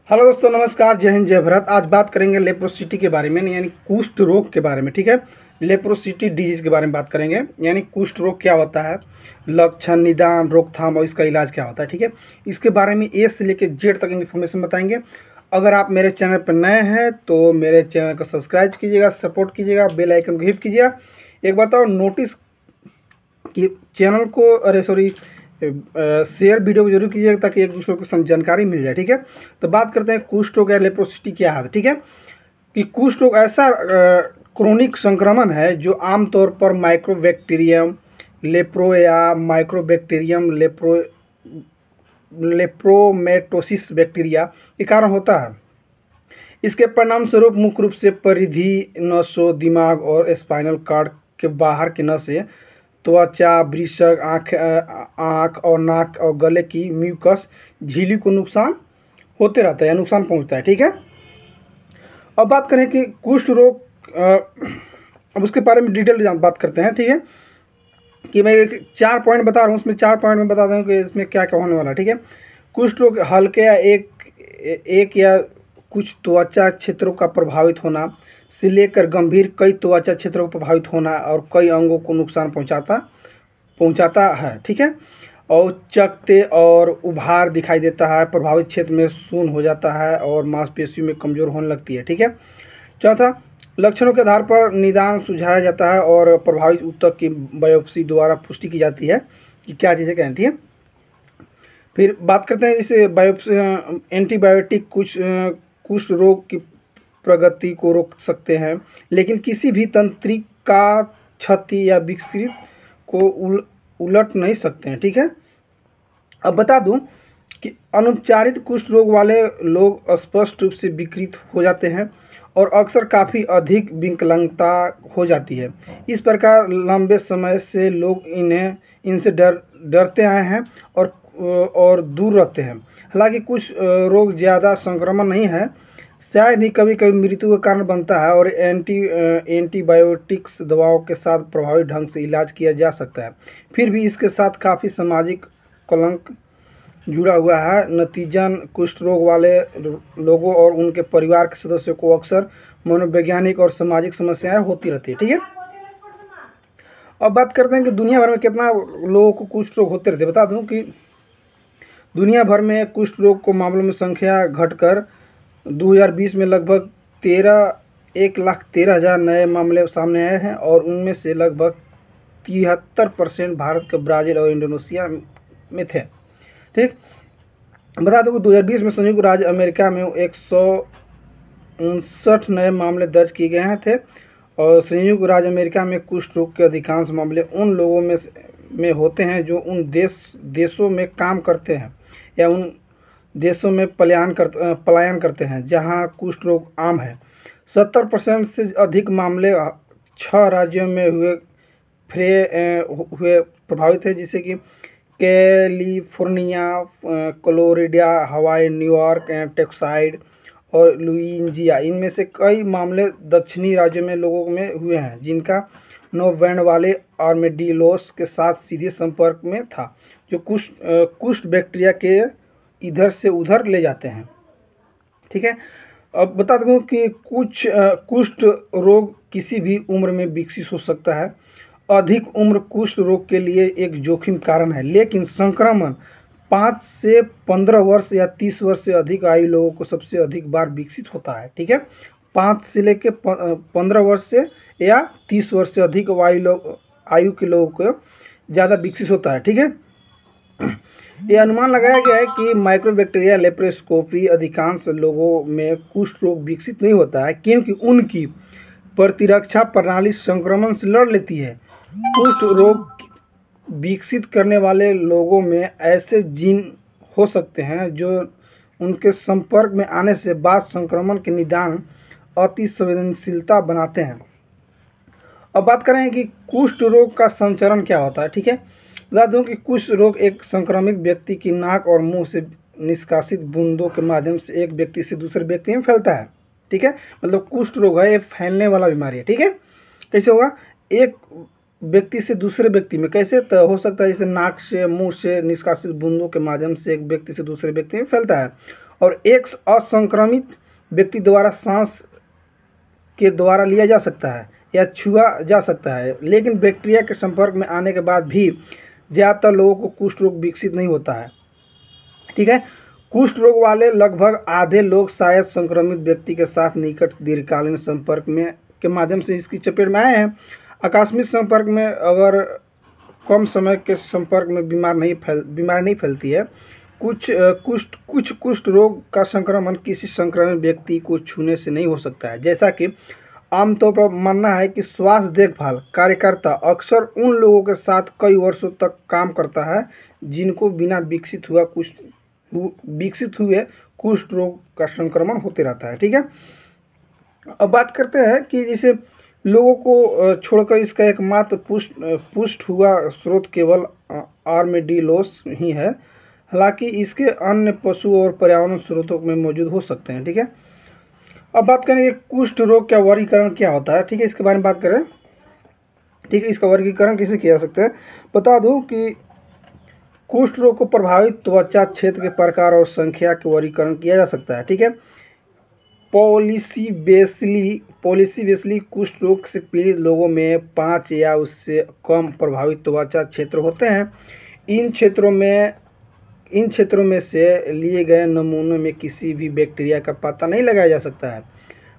Hello दोस्तों, नमस्कार, जय हिंद, जय भारत। आज बात करेंगे लेप्रोसिटी के बारे में, यानी कुष्ठ रोग के बारे में। ठीक है, लेप्रोसिटी डिजीज के बारे में बात करेंगे, यानी कुष्ठ रोग क्या होता है, लक्षण, निदान, रोकथाम और इसका इलाज क्या होता है। ठीक है, इसके बारे में ए से लेकर जेड तक इन्फॉर्मेशन बताएंगे। अगर आप मेरे चैनल पर नए हैं तो मेरे चैनल को सब्सक्राइब कीजिएगा, सपोर्ट कीजिएगा, बेल आइकन को हिट कीजिएगा। एक बात और नोटिस कि चैनल को शेयर वीडियो को जरूर कीजिएगा ताकि एक दूसरे को जानकारी मिल जाए। ठीक है, तो बात करते हैं कुष्ठ रोग या लेप्रोसिटी क्या है। ठीक है, कि कुष्ठ रोग ऐसा क्रोनिक संक्रमण है जो आमतौर पर माइक्रोबैक्टीरियम लेप्रो या माइक्रोबैक्टीरियम लेप्रोमेटोसिस बैक्टीरिया के कारण होता है। इसके परिणाम स्वरूप मुख्य रूप से परिधि, नसों, दिमाग और स्पाइनल कॉर्ड के बाहर की नसें, त्वचा, वृषक, आँख और नाक और गले की म्यूकस झिल्ली को नुकसान होते रहता है या नुकसान पहुंचता है। ठीक है, अब बात करें कि कुष्ठ रोग, अब उसके बारे में डिटेल बात करते हैं। ठीक है, कि मैं 4 पॉइंट बता रहा हूँ, उसमें 4 पॉइंट में बता दूँ कि इसमें क्या क्या होने वाला है। ठीक है, कुष्ठ रोग हल्के या एक या कुछ त्वचा क्षेत्रों का प्रभावित होना से लेकर गंभीर कई त्वचा क्षेत्रों को प्रभावित होना और कई अंगों को नुकसान पहुंचाता है। ठीक है, और चकत्ते और उभार दिखाई देता है, प्रभावित क्षेत्र में सून हो जाता है और मांसपेशियों में कमजोर होने लगती है। ठीक है, चौथा, लक्षणों के आधार पर निदान सुझाया जाता है और प्रभावित ऊतक की बायोप्सी द्वारा पुष्टि की जाती है कि क्या चीज़ें क्या हैं। ठीक है, फिर बात करते हैं जैसे बायोप्सी, एंटीबायोटिक कुछ कुष्ठ रोग की प्रगति को रोक सकते हैं, लेकिन किसी भी तंत्रिका क्षति या विकृति को उलट नहीं सकते हैं। ठीक है, अब बता दूं कि अनुपचारित कुष्ठ रोग वाले लोग स्पष्ट रूप से विकृत हो जाते हैं और अक्सर काफ़ी अधिक विकलांगता हो जाती है। इस प्रकार लंबे समय से लोग इनसे डरते आए हैं और दूर रहते हैं। हालांकि कुछ रोग ज़्यादा संक्रमण नहीं है, शायद ही कभी कभी मृत्यु का कारण बनता है और एंटीबायोटिक्स दवाओं के साथ प्रभावी ढंग से इलाज किया जा सकता है। फिर भी इसके साथ काफ़ी सामाजिक कलंक जुड़ा हुआ है। नतीजन कुष्ठ रोग वाले लोगों और उनके परिवार के सदस्यों को अक्सर मनोवैज्ञानिक और सामाजिक समस्याएं होती रहती है। ठीक है, अब बात करते हैं कि दुनिया भर में कितना लोगों को कुष्ठ रोग होते रहते हैं। बता दूं कि दुनिया भर में कुष्ठ रोग को मामलों में संख्या घटकर 2020 में लगभग 1,13,000 नए मामले सामने आए हैं और उनमें से लगभग 73% भारत के, ब्राज़ील और इंडोनेशिया में थे। ठीक, बता दो कि 2020 में संयुक्त राज्य अमेरिका में 159 नए मामले दर्ज किए गए हैं थे और संयुक्त राज्य अमेरिका में कुष्ठ रोग के अधिकांश मामले उन लोगों में होते हैं जो उन देशों में काम करते हैं या उन देशों में पलायन करते हैं जहां कुष्ठ रोग आम है। 70% से अधिक मामले 6 राज्यों में हुए प्रभावित है, जैसे कि कैलिफोर्निया, फ्लोरिडा, हवाई, न्यूयॉर्क, टेक्सास और लुइजियाना। इनमें से कई मामले दक्षिणी राज्यों में लोगों में हुए हैं जिनका नोवैंड वाले आर्मेडिलोस के साथ सीधे संपर्क में था, जो कुष्ठ बैक्टीरिया के इधर से उधर ले जाते हैं। ठीक है, अब बता दूँ कि कुष्ठ रोग किसी भी उम्र में विकसित हो सकता है। अधिक उम्र कुष्ठ रोग के लिए एक जोखिम कारण है, लेकिन संक्रमण 5 से 15 वर्ष या 30 वर्ष से अधिक आयु लोगों को सबसे अधिक बार विकसित होता है। ठीक है, 5 से लेकर 15 वर्ष से या 30 वर्ष से अधिक आयु के लोगों को ज़्यादा विकसित होता है। ठीक है, ये अनुमान लगाया गया है कि माइक्रोबैक्टीरिया लेप्रोस्कोपी अधिकांश लोगों में कुष्ठ रोग विकसित नहीं होता है क्योंकि उनकी प्रतिरक्षा प्रणाली संक्रमण से लड़ लेती है। कुष्ठ रोग विकसित करने वाले लोगों में ऐसे जीन हो सकते हैं जो उनके संपर्क में आने से बाद संक्रमण के निदान अति संवेदनशीलता बनाते हैं। अब बात करें कि कुष्ठ रोग का संचरण क्या होता है। ठीक है, बता दूं कि कुष्ठ रोग एक संक्रमित व्यक्ति की नाक और मुंह से निष्कासित बूंदों के माध्यम से एक व्यक्ति से दूसरे व्यक्ति में फैलता है। ठीक है, मतलब कुष्ठ रोग है, ये फैलने वाला बीमारी है। ठीक है, कैसे होगा, एक व्यक्ति से दूसरे व्यक्ति में कैसे तो हो सकता है, जैसे नाक से, मुंह से निष्कासित बूंदों के माध्यम से एक व्यक्ति से दूसरे व्यक्ति में फैलता है और एक असंक्रमित व्यक्ति द्वारा सांस के द्वारा लिया जा सकता है या छुआ जा सकता है, लेकिन बैक्टीरिया के संपर्क में आने के बाद भी ज़्यादातर लोगों को कुष्ठ रोग विकसित नहीं होता है। ठीक है, कुष्ठ रोग वाले लगभग आधे लोग शायद संक्रमित व्यक्ति के साथ निकट दीर्घकालीन संपर्क में के माध्यम से इसकी चपेट में आए हैं। आकस्मिक संपर्क में अगर कम समय के संपर्क में बीमारी नहीं फैलती है। कुछ कुष्ठ रोग का संक्रमण किसी संक्रमित व्यक्ति को छूने से नहीं हो सकता है। जैसा कि आमतौर पर मानना है कि स्वास्थ्य देखभाल कार्यकर्ता अक्सर उन लोगों के साथ कई वर्षों तक काम करता है जिनको बिना विकसित हुए कुष्ठ रोग का संक्रमण होते रहता है। ठीक है, अब बात करते हैं कि जैसे लोगों को छोड़कर इसका एकमात्र पुष्ट हुआ स्रोत केवल आर्मेडिलोस ही है, हालांकि इसके अन्य पशु और पर्यावरण स्रोतों में मौजूद हो सकते हैं। ठीक है, अब बात करें कि कुष्ठ रोग का वर्गीकरण क्या होता है। ठीक है, इसके बारे में बात करें। ठीक है, इसका वर्गीकरण कैसे किया जा सकता है, बता दूं कि कुष्ठ रोग को प्रभावित त्वचा क्षेत्र के प्रकार और संख्या के वर्गीकरण किया जा सकता है। ठीक है, पॉलीसीबेसिली कुष्ठ रोग से पीड़ित लोगों में 5 या उससे कम प्रभावित त्वचा क्षेत्र होते हैं। इन क्षेत्रों में से लिए गए नमूनों में किसी भी बैक्टीरिया का पता नहीं लगाया जा सकता है।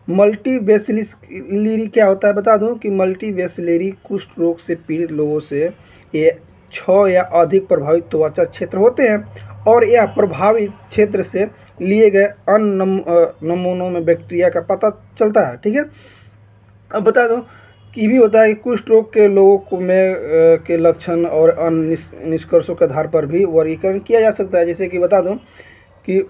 मल्टीबेसिलरी क्या होता है, बता दूं कि मल्टीबेसिलरी कुष्ठ रोग से पीड़ित लोगों से ये 6 या अधिक प्रभावित त्वचा क्षेत्र होते हैं और यह प्रभावित क्षेत्र से लिए गए अन्य नमूनों में बैक्टीरिया का पता चलता है। ठीक है, अब बता दूं कि भी होता है कि कुष्ठ रोग के लोगों में के लक्षण और अन्य निष्कर्षों के आधार पर भी वर्गीकरण किया जा सकता है। जैसे कि बता दूं कि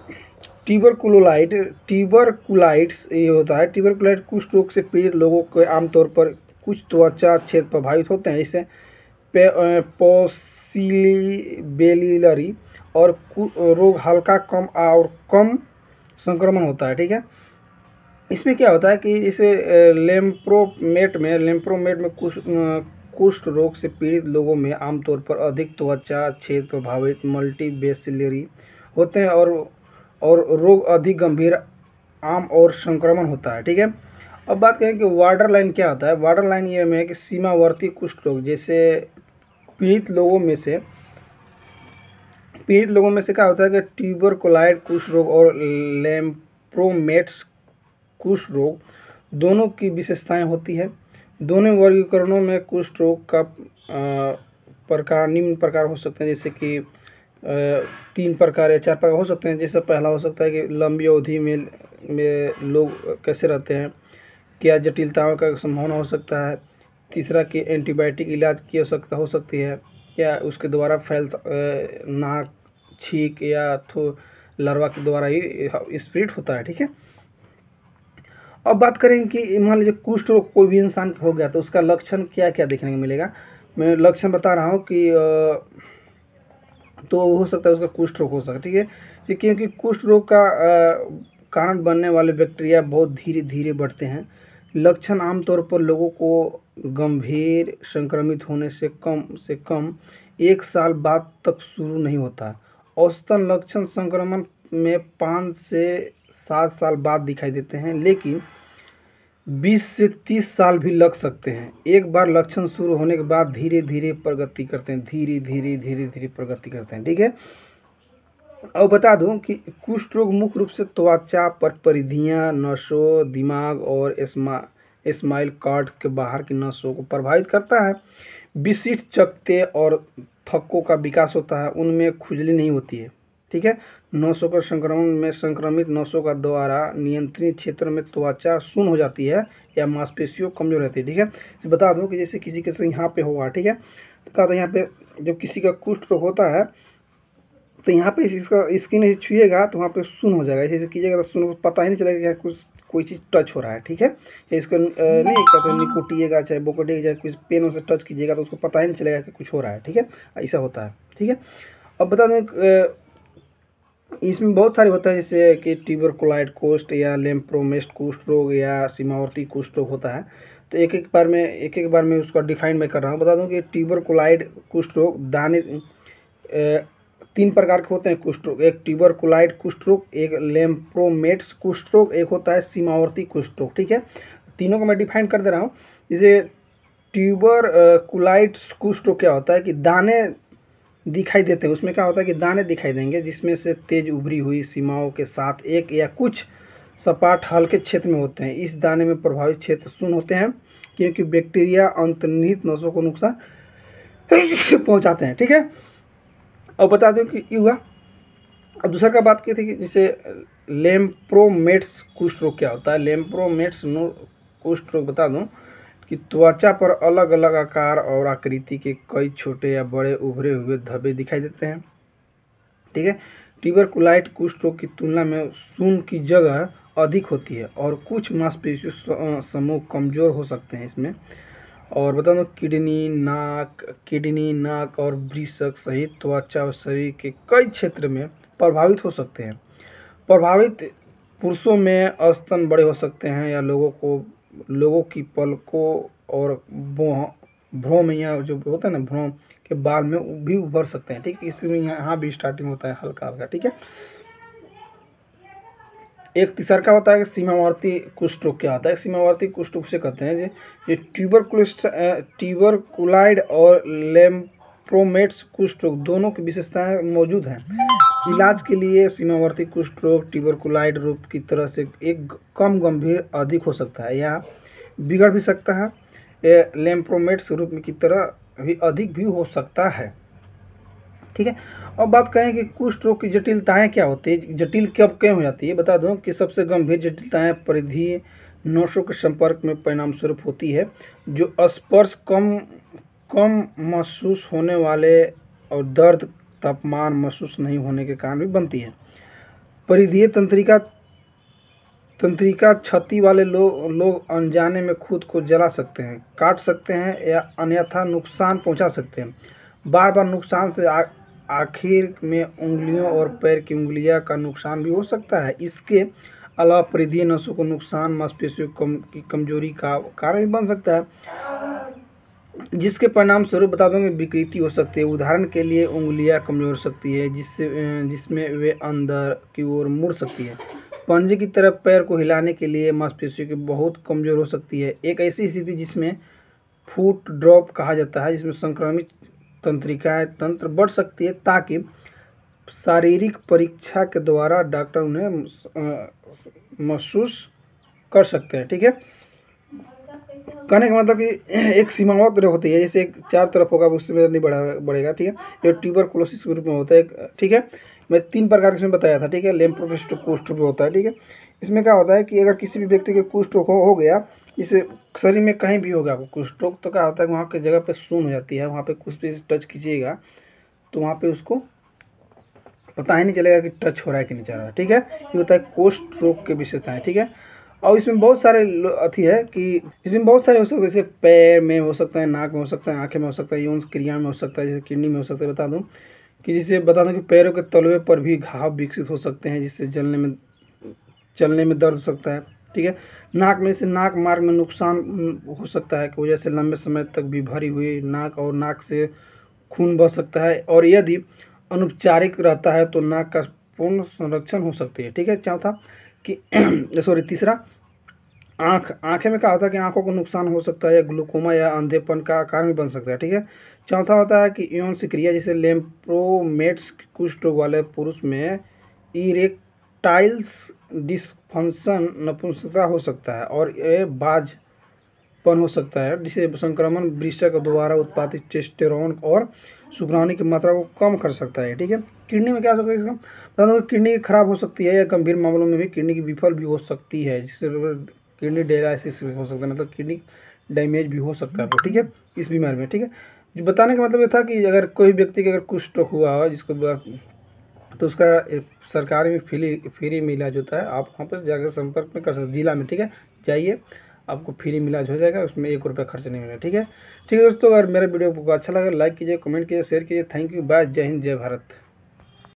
ट्यूबरकुलाइट्स ये होता है। ट्यूबरकुलाइट कुष्ठ रोग से पीड़ित लोगों के आमतौर पर कुछ त्वचा क्षेत्र प्रभावित होते हैं, जैसे पॉसिलिबेलिलरी और रोग हल्का कम संक्रमण होता है। ठीक है, इसमें क्या होता है कि जैसे लेम्प्रोमेट में कुष्ठ रोग से पीड़ित लोगों में आमतौर पर अधिक त्वचा क्षेत्र प्रभावित मल्टीबेसिलरी होते हैं और रोग अधिक गंभीर आम और संक्रमण होता है। ठीक है, अब बात करें कि वार्डर लाइन क्या होता है। वार्डर लाइन ये में है कि सीमावर्ती कुष्ठ रोग जैसे पीड़ित लोगों में से क्या होता है कि ट्यूबरकुलाइट कुष्ठ रोग और लेम्प्रोमेट्स कुष्ठ रोग दोनों की विशेषताएं होती है। दोनों वर्गीकरणों में कुष्ठ रोग का प्रकार निम्न प्रकार हो सकते हैं, जैसे कि 3 प्रकार या 4 प्रकार हो सकते हैं। जैसे पहला हो सकता है कि लंबी अवधि में लोग कैसे रहते हैं, क्या जटिलताओं का संभावना हो सकता है। तीसरा कि एंटीबायोटिक इलाज की आवश्यकता हो सकती है, या उसके द्वारा नाक छींक या लार्वा के द्वारा ही स्प्रेड होता है। ठीक है, अब बात करें कि मान लीजिए कुष्ठ रोग कोई भी इंसान हो गया तो उसका लक्षण क्या क्या देखने को मिलेगा। मैं लक्षण बता रहा हूँ कि तो हो सकता है उसका कुष्ठ रोग हो सकता है। ठीक है, क्योंकि कुष्ठ रोग का कारण बनने वाले बैक्टीरिया बहुत धीरे धीरे बढ़ते हैं। लक्षण आमतौर पर लोगों को गंभीर संक्रमित होने से कम 1 साल बाद तक शुरू नहीं होता। औसतन लक्षण संक्रमण में 5 से 7 साल बाद दिखाई देते हैं, लेकिन 20 से 30 साल भी लग सकते हैं। एक बार लक्षण शुरू होने के बाद धीरे धीरे प्रगति करते हैं, धीरे धीरे प्रगति करते हैं। ठीक है, अब बता दूं कि कुष्ठ रोग मुख्य रूप से त्वचा पर परिधियां, नसों, दिमाग और स्माइल कार्ड के बाहर की नसों को प्रभावित करता है। विशिष्ट चकत्ते और थक्कों का विकास होता है, उनमें खुजली नहीं होती है। ठीक है, नसों का संक्रमण में संक्रमित नसों का द्वारा नियंत्रित क्षेत्र में त्वचा शून्य हो जाती है या मांसपेशियों कमजोर रहती है। ठीक है, तो बता दूं कि जैसे किसी के से यहाँ पे होगा, ठीक है, तो कहा था यहाँ पे जब किसी का कुष्ठ रोग होता है तो यहाँ पे इसका स्किन छुएगा तो वहाँ पे शून्य हो जाएगा। ऐसे कीजिएगा तो शून्य, पता ही नहीं चलेगा कि कुछ कोई चीज़ टच हो रहा है। ठीक है, चाहे इसको नहीं कहते निकोटिएगा, चाहे बोकोटिएगा, चाहे कुछ पेन से टच कीजिएगा तो उसको पता ही नहीं चलेगा कि कुछ हो रहा है। ठीक है, ऐसा होता है। ठीक है, अब बता दें इसमें बहुत सारे होता है, जैसे कि ट्यूबरकुलाइट कुष्ठ या लेम्प्रोमेस्ट कुष्ठ रोग या सीमावर्ती कुष्ठ रोग होता है। तो एक एक बार में उसका डिफाइन मैं कर रहा हूँ। बता दूं कि ट्यूबरकुलाइट कुष्ठ रोग दाने तीन प्रकार के होते हैं कुष्ठ रोग, एक ट्यूबरकुलाइड कुष्ठ रोग, एक लेम्प्रोमेट्स कुष्ठ रोग, एक होता है सीमावर्ती कुष्ठ रोग। ठीक है, तीनों को मैं डिफाइन कर दे रहा हूँ। जैसे ट्यूबरकुलाइड कुष्ठ रोग क्या होता है कि दाने दिखाई देते हैं, उसमें क्या होता है कि दाने दिखाई देंगे जिसमें से तेज उभरी हुई सीमाओं के साथ एक या कुछ सपाट हल्के क्षेत्र में होते हैं। इस दाने में प्रभावित क्षेत्र शून्य होते हैं क्योंकि बैक्टीरिया अंतर्निहित नसों को नुकसान पहुंचाते हैं। ठीक है, अब बता दूं कि ये हुआ। अब दूसरा का बात की थी कि जैसे लेम्प्रोमेट्स कुष्ठ रोग क्या होता है। लेम्प्रोमेट्स कुष्ठ रोग बता दूं कि त्वचा पर अलग अलग आकार और आकृति के कई छोटे या बड़े उभरे हुए धब्बे दिखाई देते हैं। ठीक है, ट्यूबरकुलाइड कुष्ठ रोग की तुलना में शून्य की जगह अधिक होती है और कुछ मांसपेशी समूह कमजोर हो सकते हैं इसमें। और बता दो किडनी नाक और वृषक सहित त्वचा और शरीर के कई क्षेत्र में प्रभावित हो सकते हैं। प्रभावित पुरुषों में स्तन बड़े हो सकते हैं या लोगों की पलकों और भ्रूण या जो होता है ना भ्रूण के बाल में भी उभर सकते हैं। ठीक है, इसमें यहाँ भी स्टार्टिंग होता है हल्का हल्का। ठीक है, एक तीसरा का होता है कि सीमावर्ती कुष्ठ रोग क्या होता है। सीमावर्ती कुष्ठ रोग से कहते हैं ये ट्यूबरकुलाइड और लेम्प्रोमेट्स कुष्ठ रोग दोनों की विशेषताएं मौजूद हैं। इलाज के लिए सीमावर्ती कुष्ठ रोग ट्यूबरकुलाइड रोग की तरह से एक कम गंभीर अधिक हो सकता है या बिगड़ भी सकता है। लेम्प्रोमेट्स रूप की तरह भी अधिक भी हो सकता है। ठीक है, अब बात करें कि कुष्ठ रोग की जटिलताएं क्या होती है, जटिल कब क्यों हो जाती है। बता दूं कि सबसे गंभीर जटिलताएं परिधीय नसों के संपर्क में परिणाम स्वरूप होती है, जो स्पर्श कम महसूस होने वाले और दर्द तापमान महसूस नहीं होने के कारण भी बनती है। परिधीय तंत्रिका क्षति वाले लोग अनजाने में खुद को जला सकते हैं, काट सकते हैं या अन्यथा नुकसान पहुंचा सकते हैं। बार बार नुकसान से आखिर में उंगलियों और पैर की उंगलियां का नुकसान भी हो सकता है। इसके अलावा परिधीय नसों को नुकसान मांसपेशियों की कमजोरी का कारण भी बन सकता है, जिसके परिणाम स्वरूप बता दूंगा विकृति हो सकती है। उदाहरण के लिए उंगलियां कमजोर हो सकती है जिसमें वे अंदर की ओर मुड़ सकती है। पंजे की तरफ पैर को हिलाने के लिए मांसपेशियों की बहुत कमजोर हो सकती है। एक ऐसी स्थिति जिसमें फुट ड्रॉप कहा जाता है, जिसमें संक्रमित तंत्र बढ़ सकती है, ताकि शारीरिक परीक्षा के द्वारा डॉक्टर उन्हें महसूस कर सकते हैं। ठीक है, कहने का मतलब कि एक सीमावत होती है, जैसे एक चार तरफ होगा उससे नहीं बढ़ेगा। ठीक है, ये ट्यूबरकुलोसिस के रूप में होता है। ठीक है, मैं तीन प्रकार इसमें बताया था। ठीक है, लेम्प्रोमेट्स कुष्ठ रोग होता है। ठीक है, इसमें क्या होता है कि अगर किसी भी व्यक्ति के कुष्ठ रोग हो गया, इसे शरीर में कहीं भी होगा कुष्ठ रोग, तो क्या होता है वहाँ की जगह पे शून्य हो जाती है। वहाँ पे कुछ भी टच कीजिएगा तो वहाँ पे उसको पता ही नहीं चलेगा कि टच हो रहा है कि नहीं चल रहा है। ठीक है, ये होता है कुष्ठ रोग के विशेषताएं। ठीक है, और इसमें बहुत सारे अथी है कि इसमें बहुत सारे हो सकते हैं, जैसे पैर में हो सकता है, नाक में हो सकता है, आँखें में हो सकता है, यौन क्रिया में हो सकता है, जैसे किडनी में हो सकता है। बता दूँ कि पैरों के तलवे पर भी घाव विकसित हो सकते हैं, जिससे चलने में दर्द हो सकता है। ठीक है, नाक में से नाक मार्ग में नुकसान हो सकता है कि वजह से लंबे समय तक भी भरी हुई नाक और नाक से खून बह सकता है, और यदि अनौपचारिक रहता है तो नाक का पूर्ण संरक्षण हो सकती है। ठीक है, चौथा कि तीसरा आँखें में क्या होता है कि आँखों को नुकसान हो सकता है, या ग्लूकोमा या अंधेपन का कारण भी बन सकता है। ठीक है, चौथा होता है कि यौन क्रिया, जैसे लेम्प्रोमेट्स कुष्ठ रोग वाले पुरुष में इरेक्टाइल्स डिस्फंक्शन नपुंसकता हो सकता है, और ये बाझपन हो सकता है, जिसे संक्रमण वृषक द्वारा उत्पादित टेस्टोस्टेरोन और शुक्राणु की मात्रा को कम कर सकता है। ठीक है, किडनी में क्या हो सकता है, इसका मतलब किडनी खराब हो सकती है, या गंभीर मामलों में भी किडनी की विफल भी हो सकती है, जिससे किडनी डायलिसिस हो सकता है, मतलब किडनी डैमेज भी हो सकता है। ठीक है, इस बीमारी में। ठीक है, जो बताने का मतलब ये था कि अगर कोई व्यक्ति के अगर कुष्ठ रोग हुआ हो जिसको, तो उसका सरकारी में फ्री में इलाज होता है। आप वहाँ पर जाकर संपर्क में कर सकते जिला में। ठीक है, जाइए, आपको फ्री में इलाज हो जाएगा, उसमें 1 रुपया खर्च नहीं होगा। ठीक है दोस्तों, अगर मेरा वीडियो आपको अच्छा लगा लाइक कीजिए, कमेंट कीजिए, शेयर कीजिए। थैंक यू, बाय, जय हिंद, जय भारत।